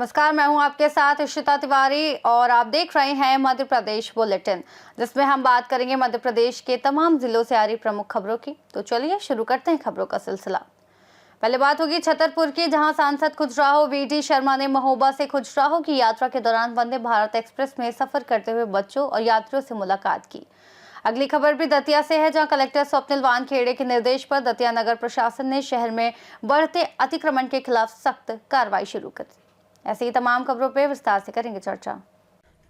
नमस्कार, मैं हूं आपके साथ इशिता तिवारी और आप देख रहे हैं मध्य प्रदेश बुलेटिन, जिसमें हम बात करेंगे मध्य प्रदेश के तमाम जिलों से आ रही प्रमुख खबरों की। तो चलिए शुरू करते हैं खबरों का सिलसिला। पहले बात होगी छतरपुर की, जहां सांसद खुजराहो वीडी शर्मा ने महोबा से खुजराहो की यात्रा के दौरान वंदे भारत एक्सप्रेस में सफर करते हुए बच्चों और यात्रियों से मुलाकात की। अगली खबर भी दतिया से है, जहां कलेक्टर स्वप्निल वानखेड़े के निर्देश पर दतिया नगर प्रशासन ने शहर में बढ़ते अतिक्रमण के खिलाफ सख्त कार्रवाई शुरू कर दी। ऐसी ही तमाम खबरों पर विस्तार से करेंगे चर्चा।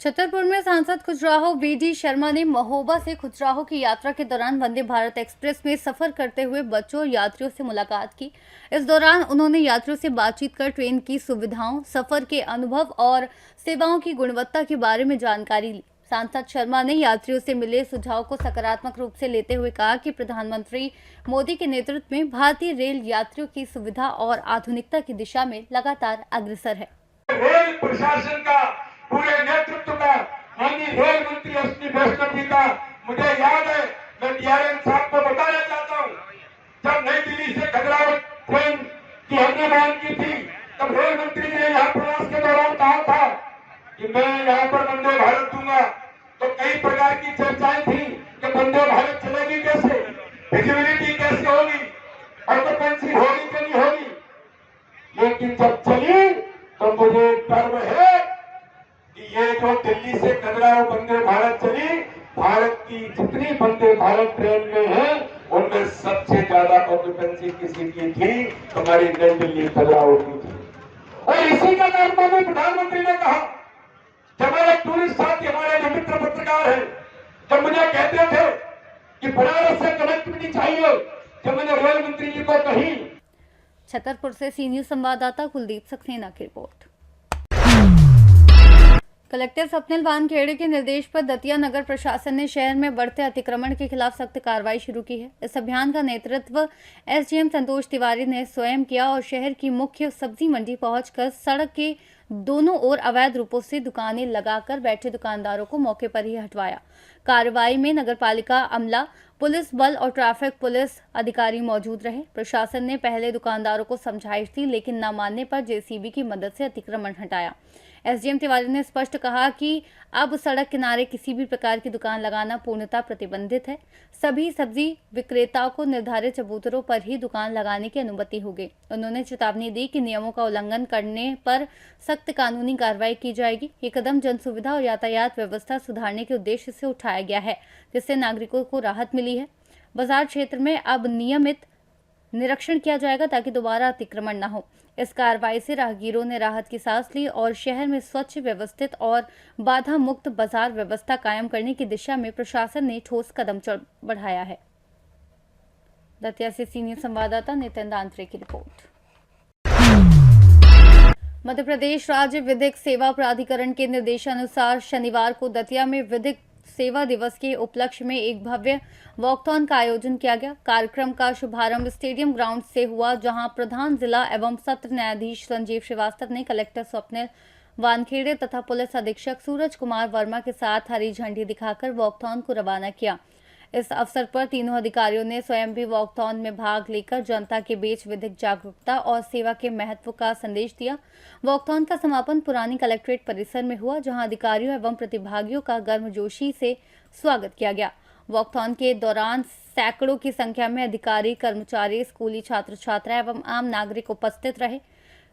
छतरपुर में सांसद खुजराहो वीडी शर्मा ने महोबा से खुजराहो की यात्रा के दौरान वंदे भारत एक्सप्रेस में सफर करते हुए बच्चों और यात्रियों से मुलाकात की। इस दौरान उन्होंने यात्रियों से बातचीत कर ट्रेन की सुविधाओं, सफर के अनुभव और सेवाओं की गुणवत्ता के बारे में जानकारी ली। सांसद शर्मा ने यात्रियों से मिले सुझाव को सकारात्मक रूप से लेते हुए कहा कि प्रधानमंत्री मोदी के नेतृत्व में भारतीय रेल यात्रियों की सुविधा और आधुनिकता की दिशा में लगातार अग्रसर है। रेल प्रशासन का पूरे नेतृत्व का माननीय रेल मंत्री अश्विनी वैष्णव जी का मुझे याद है, मैं डीआरएम साहब को बताना चाहता हूँ, जब नई दिल्ली से खजुराहो ट्रेन की हमने मांग की थी, तब रेल मंत्री ने यहाँ प्रवास के दौरान कहा था कि मैं यहाँ पर वंदे भारत दूंगा। तो कई प्रकार की चर्चाएं थी कि वंदे भारत चलेगी कैसे, विजिबिलिटी कैसे होगी, ऑक्यूपेंसी होगी कि नहीं होगी, लेकिन जब चली तो मुझे गर्व है कि ये जो दिल्ली से खजुराहो वंदे भारत चली, भारत की जितनी वंदे भारत ट्रेन में है उनमें सबसे ज्यादा ऑक्यूपेंसी किसी की थी, हमारी नई दिल्ली खजुराहो की थी। और इसी का कारण माननीय प्रधानमंत्री ने कहा, जब हमारे टूरिस्ट साथी, हमारे जो मित्र पत्रकार हैं, जब मुझे कहते थे कि बनारस से कनेक्टिविटी चाहिए, जब मैंने रेल मंत्री जी को कही। छतरपुर से सी न्यूज संवाददाता कुलदीप सक्सेना की रिपोर्ट। कलेक्टर स्वप्निल वानखेड़े के निर्देश पर दतिया नगर प्रशासन ने शहर में बढ़ते अतिक्रमण के खिलाफ सख्त कार्रवाई शुरू की है। इस अभियान का नेतृत्व एसडीएम संतोष तिवारी ने स्वयं किया और शहर की मुख्य सब्जी मंडी पहुंचकर सड़क के दोनों ओर अवैध रूपों से दुकानें लगाकर बैठे दुकानदारों को मौके पर ही हटवाया। कार्रवाई में नगरपालिका अमला, पुलिस बल और ट्रैफिक पुलिस अधिकारी मौजूद रहे। प्रशासन ने पहले दुकानदारों को समझाइश दी, लेकिन न मानने पर जेसीबी की मदद से अतिक्रमण हटाया। एसडीएम तिवारी ने स्पष्ट कहा कि अब सड़क किनारे किसी भी प्रकार की दुकान लगाना पूर्णतः प्रतिबंधित है। सभी सब्जी विक्रेताओं को निर्धारित चबूतरों पर ही दुकान लगाने की अनुमति होगी। उन्होंने चेतावनी दी कि नियमों का उल्लंघन करने पर सख्त कानूनी कार्रवाई की जाएगी। ये कदम जन सुविधा और यातायात व्यवस्था सुधारने के उद्देश्य से उठाया गया है, जिससे नागरिकों को राहत मिली है। बाजार क्षेत्र में अब नियमित निरीक्षण किया जाएगा ताकि दोबारा अतिक्रमण न हो। इस कार्रवाई से राहगीरों ने राहत की सांस ली और शहर में स्वच्छ, व्यवस्थित और बाधा मुक्त बाजार व्यवस्था कायम करने की दिशा में प्रशासन ने ठोस कदम बढ़ाया है। दतिया से सीनियर संवाददाता नितिन दांत्रे की रिपोर्ट। मध्य प्रदेश राज्य विधिक सेवा प्राधिकरण के निर्देशानुसार शनिवार को दतिया में विधिक सेवा दिवस के उपलक्ष्य में एक भव्य वॉकथॉन का आयोजन किया गया। कार्यक्रम का शुभारंभ स्टेडियम ग्राउंड से हुआ, जहां प्रधान जिला एवं सत्र न्यायाधीश संजीव श्रीवास्तव ने कलेक्टर स्वप्निल वानखेड़े तथा पुलिस अधीक्षक सूरज कुमार वर्मा के साथ हरी झंडी दिखाकर वॉकथॉन को रवाना किया। इस अवसर पर तीनों अधिकारियों ने स्वयं भी वॉकथॉन में भाग लेकर जनता के बीच विधिक जागरूकता और सेवा के महत्व का संदेश दिया। वॉकथॉन का समापन पुरानी कलेक्ट्रेट परिसर में हुआ, जहां अधिकारियों एवं प्रतिभागियों का गर्मजोशी से स्वागत किया गया। वॉकथॉन के दौरान सैकड़ों की संख्या में अधिकारी, कर्मचारी, स्कूली छात्र छात्रा एवं आम नागरिक उपस्थित रहे।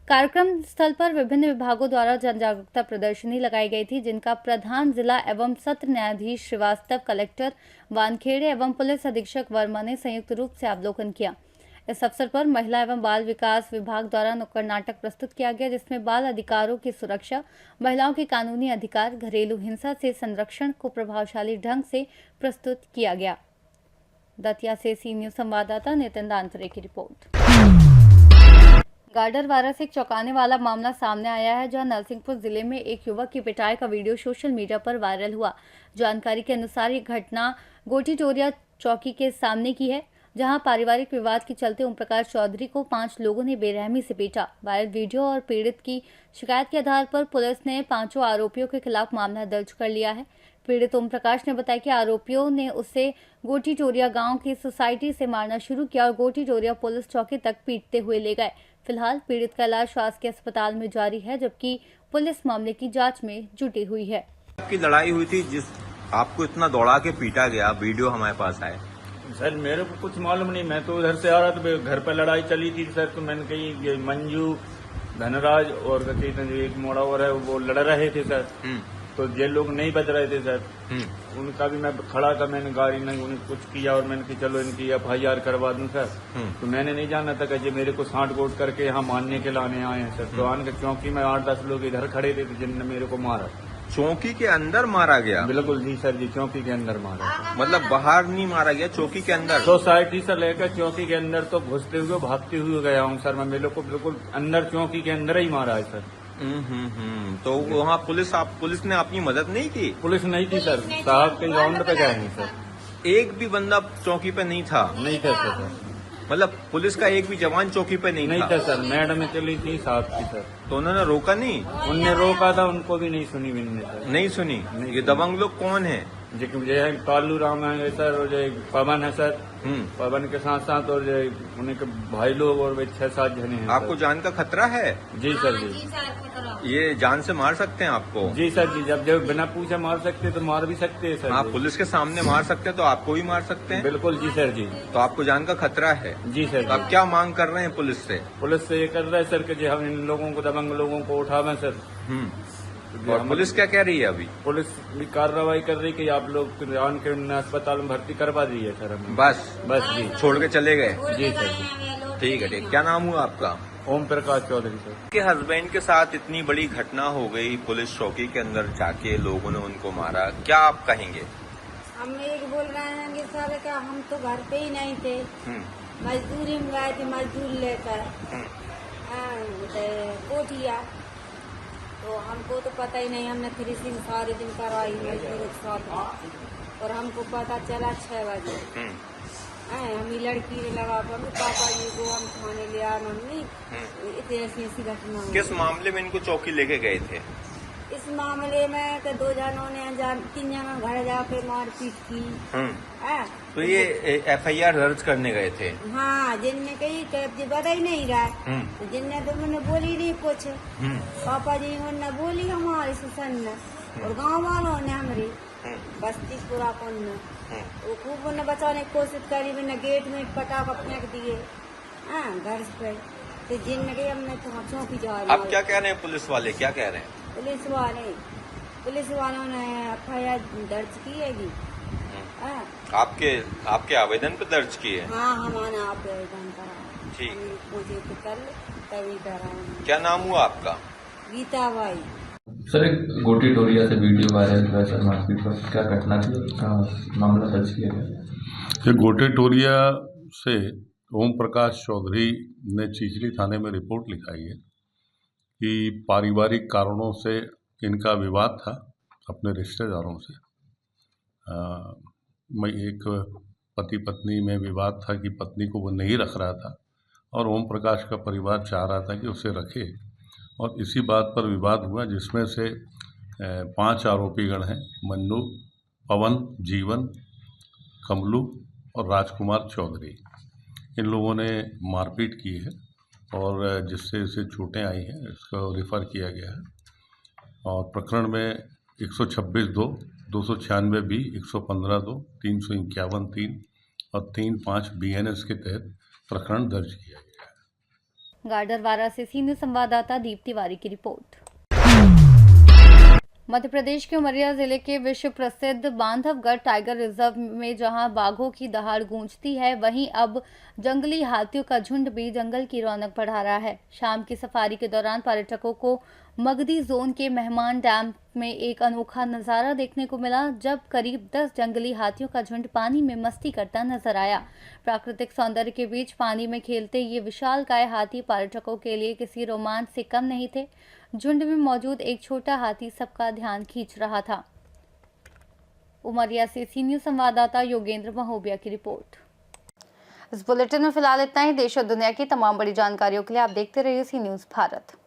कार्यक्रम स्थल पर विभिन्न विभागों द्वारा जन जागरूकता प्रदर्शनी लगाई गई थी, जिनका प्रधान जिला एवं सत्र न्यायाधीश श्रीवास्तव, कलेक्टर वानखेड़े एवं पुलिस अधीक्षक वर्मा ने संयुक्त रूप से अवलोकन किया। इस अवसर पर महिला एवं बाल विकास विभाग द्वारा नुक्कड़ नाटक प्रस्तुत किया गया, जिसमें बाल अधिकारों की सुरक्षा, महिलाओं के कानूनी अधिकार, घरेलू हिंसा से संरक्षण को प्रभावशाली ढंग से प्रस्तुत किया गया। दतिया से सी न्यूज संवाददाता नितिन दांत्रे की रिपोर्ट। गाडरवारा से एक चौंकाने वाला मामला सामने आया है, जहां नरसिंहपुर जिले में एक युवक की पिटाई का वीडियो सोशल मीडिया पर वायरल हुआ। जानकारी के अनुसार ये घटना गोटी टोरिया चौकी के सामने की है, जहां पारिवारिक विवाद के चलते ओम प्रकाश चौधरी को 5 लोगों ने बेरहमी से पीटा। वायरल वीडियो और पीड़ित की शिकायत के आधार पर पुलिस ने 5 आरोपियों के खिलाफ मामला दर्ज कर लिया है। पीड़ित ओम प्रकाश ने बताया कि आरोपियों ने उसे गोटी टोरिया गांव की सोसाइटी से मारना शुरू किया और गोटी टोरिया पुलिस चौकी तक पीटते हुए ले गए। फिलहाल पीड़ित का इलाज शासकीय अस्पताल में जारी है, जबकि पुलिस मामले की जांच में जुटी हुई है। आपकी लड़ाई हुई थी, जिस आपको इतना दौड़ा के पीटा गया, वीडियो हमारे पास आए। सर मेरे को कुछ मालूम नहीं, मैं तो उधर से आ रहा था, घर पर लड़ाई चली थी सर। तो मैंने कही ये मंजू, धनराज और एक मोड़ा और है, वो लड़ रहे थे सर। तो ये लोग नहीं बच रहे थे सर। उनका भी मैं खड़ा था, मैंने गाड़ी नहीं उन्हें कुछ किया और मैंने कहा चलो इनकी FIR करवा दूं सर। तो मैंने नहीं जाना था कि ये मेरे को सांठ गोट करके यहाँ मारने के लाने आए हैं सर। तो आने के चौकी में 8-10 लोग इधर खड़े थे जिनने मेरे को मारा। चौकी के अंदर मारा गया? बिल्कुल जी सर जी, चौकी के अंदर मारा। मतलब बाहर नहीं मारा गया, चौकी के अंदर? सोसाइटी से लेकर चौकी के अंदर तो घुसते हुए भागते हुए गया हूँ सर मैं। मेरे को बिल्कुल अंदर चौकी के अंदर ही मारा है सर। तो वहाँ पुलिस ने अपनी मदद नहीं की? पुलिस नहीं थी सर, साहब के राउंड पे गए हैं सर। एक भी बंदा चौकी पे नहीं था? नहीं था सर। मतलब पुलिस का एक भी जवान चौकी पे नहीं था सर। मैडम चली थी साहब की सर। तो उन्होंने रोका नहीं? उनने रोका था, उनको भी नहीं सुनी मैंने सर। नहीं सुनी? ये दबंग लोग कौन है? जो कालू राम है सर, और जो पवन है सर। पवन के साथ साथ और जो उन्हें के भाई लोग और वे 6-7 जने हैं। आपको जान का खतरा है? जी सर जी। ये जान से मार सकते हैं आपको? जी सर जी, जब बिना पूछे मार सकते तो मार भी सकते हैं सर। आप पुलिस के सामने मार सकते हैं तो आपको भी मार सकते हैं? बिल्कुल जी सर जी। तो आपको जान का खतरा है? जी सर। तो आप क्या मांग कर रहे हैं पुलिस से? पुलिस से ये कर रहे हैं सर कि हम इन लोगों को, दबंग लोगों को उठावें सर। और पुलिस क्या कह रही है अभी? पुलिस भी कार्रवाई कर रही कि आप लोग जान के अस्पताल में भर्ती करवा दीजिए सर हमें। बस जी। छोड़ के चले गए? जी सर जी। ठीक है। क्या नाम हुआ आपका? ओम प्रकाश चौधरी सर। के हस्बैंड के साथ इतनी बड़ी घटना हो गई, पुलिस चौकी के अंदर जाके लोगों ने उनको मारा, क्या आप कहेंगे? हम एक बोल रहे हैं कि सर का हम तो घर पे ही नहीं थे, मजदूरी में गए थे मजदूर लेकर कोठिया। तो हमको तो पता ही नहीं, हमने फिनिशिंग सारे दिन करवाई मजदूर के साथ और हमको पता चला 6 बजे। हम लड़की ने लगा पापा जी को हम थाने ले आए, मम्मी इतनी ऐसी घटना हुई। किस मामले में इनको चौकी लेके गए थे? इस मामले में तो 2 जनों ने 3 जनों घर जाके मारपीट की। तो ये FIR दर्ज करने गए थे? हाँ, जिनने कही बता ही नहीं रहा, जिनने तो मैंने बोली नहीं कुछ। पापा जी ने बोली हमारे सुसन ने और गांव वालों ने हमारी बस्ती पूरा कौन ने वो खूब उन्हें बचाने की कोशिश करी, मैंने गेट में पटाखा फेंक दिए घर पे। तो जिनने कही हमने तो चौकी जा रही। आप क्या कह रहे हैं? पुलिस वाले क्या कह रहे हैं? पुलिस वालों ने FIR दर्ज की है। आपके आवेदन पे दर्ज किए? हाँ, हमारा आवेदन करा। ठीक। मुझे तो कल तभी करा। क्या नाम हुआ आपका? गीता बाई। सर, एक गोटी टोरिया से वीडियो वायरल हुआ सर मार्केट पर, क्या घटना थी, मामला दर्ज किया गया? ये गोटे टोरिया से ओम प्रकाश चौधरी ने चिचली थाने में रिपोर्ट लिखाई है कि पारिवारिक कारणों से इनका विवाद था अपने रिश्तेदारों से। एक पति पत्नी में विवाद था कि पत्नी को वो नहीं रख रहा था और ओम प्रकाश का परिवार चाह रहा था कि उसे रखे, और इसी बात पर विवाद हुआ, जिसमें से 5 आरोपीगण हैं, मन्नू, पवन, जीवन, कमलू और राजकुमार चौधरी। इन लोगों ने मारपीट की है और जिससे इसे चोटें आई हैं, इसको रिफ़र किया गया है। और प्रकरण में 126(2), 296(b), 115(2), 351(3) और 3(5) BNS के तहत प्रकरण दर्ज किया गया है। गाडरवारा से सीनियर संवाददाता दीप तिवारी की रिपोर्ट। मध्य प्रदेश के उमरिया जिले के विश्व प्रसिद्ध बांधवगढ़ टाइगर रिजर्व में जहां बाघों की दहाड़ गूंजती है, वहीं अब जंगली हाथियों का झुंड भी जंगल की रौनक बढ़ा रहा है। शाम की सफारी के दौरान पर्यटकों को मगधी जोन के मेहमान डैम में एक अनोखा नजारा देखने को मिला, जब करीब 10 जंगली हाथियों का झुंड पानी में मस्ती करता नजर आया। प्राकृतिक सौंदर्य के बीच पानी में खेलते ये विशालकाय हाथी पर्यटकों के लिए किसी रोमांच से कम नहीं थे। झुंड में मौजूद एक छोटा हाथी सबका ध्यान खींच रहा था। उमरिया से सीनियर संवाददाता योगेंद्र महोबिया की रिपोर्ट। इस बुलेटिन में फिलहाल इतना ही। देश और दुनिया की तमाम बड़ी जानकारियों के लिए आप देखते रहिए सी न्यूज़ भारत।